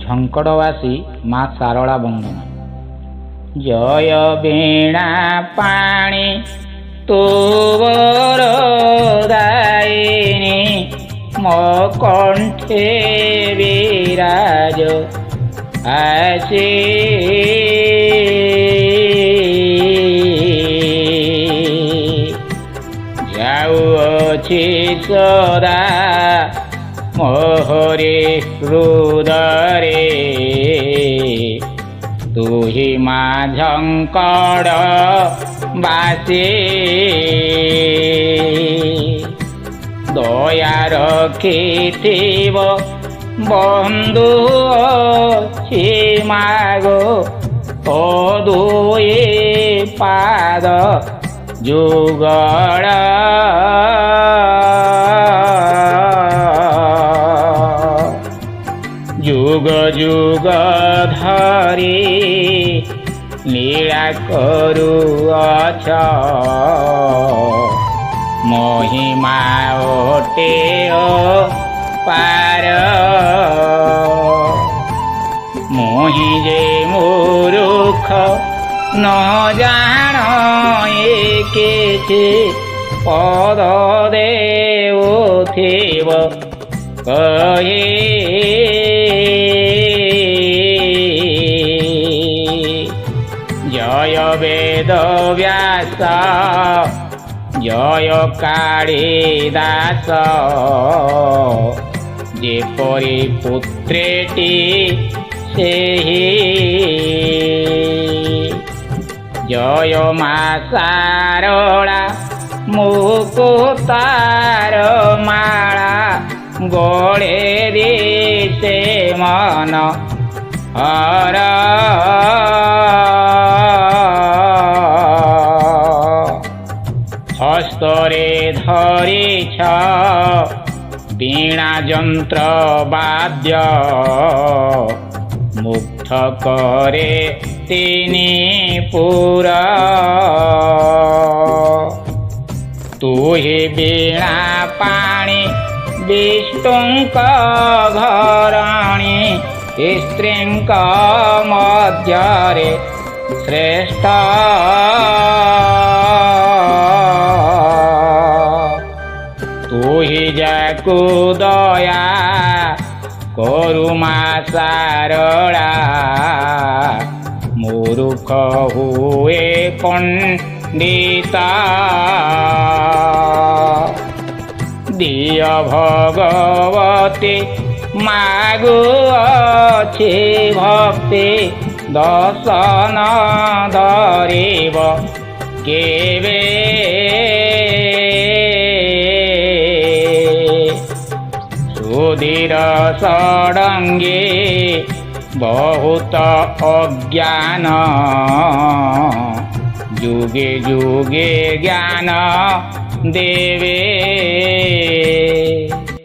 ଝଙ୍କଡ଼ବାସୀ ମା ଶାରଳା ବନ୍ଦନା। ଜୟ ବୀଣା ପାଣି ତୁବର ଦାୟିନୀ, ମୋ କଣ୍ଠେ ବିରାଜ ଆସି। ଯାଉଅଛି ସଦା ମୋହରି ହୃଦୟରେ, ତୁହି ମା ଝଙ୍କଡ଼ ବାସୀ। ଦୟା ରଖିଥିବ ବନ୍ଧୁ ଅଛି ମାଗୋ, ଓ ଦୁଇ ପାଦ ଯୁଗଳ। ଯୁଗ ଯୁଗ ଧରି ଲୀଳା କରୁଅଛ, ମହିମା ଅଟେ ପାର। ମୋହି ଯେ ମୂରୁଖ ନ ଜାଣ ଏ କିଛି, ପଦ ଦେଉଥିବ କହି। ଜୟ ବେଦ ବ୍ୟାସ, ଜୟ କାଳିଦାସ, ଯେପରି ପୁତ୍ରେଟି ସେହି। ଜୟ ମା ଶାରଳା ମୁକୁତାର ମାଳା, ଗଳେ ଦିଶେ ମନ ହର। ହସ୍ତରେ ଧରିଛ ବୀଣା ଯନ୍ତ୍ର ବାଦ୍ୟ, ମୁଗ୍ଧ କରେ ତିନି ପୁର। ତୁହି ବୀଣା ପାଣି ବିଷ୍ଣୁଙ୍କ ଘରଣୀ, ସ୍ତ୍ରୀଙ୍କ ମଧ୍ୟରେ ଶ୍ରେଷ୍ଠ। ତୁହି ଯାକୁ ଦୟା କରୁ ମା ଶାରଳା, ମୂରୁଖ ହୁଏ ପଣ୍ଡିତ। ଦିଅ ଭଗବତୀ ମାଗୁଅଛି ଭକ୍ତି, ଦର୍ଶନ ଧରିବ କେବେ। ସୁଧୀର ଷଡ଼ଙ୍ଗୀ ବହୁତ ଅଜ୍ଞାନ, ଯୁଗେ ଯୁଗେ ଜ୍ଞାନ ଦେବେ।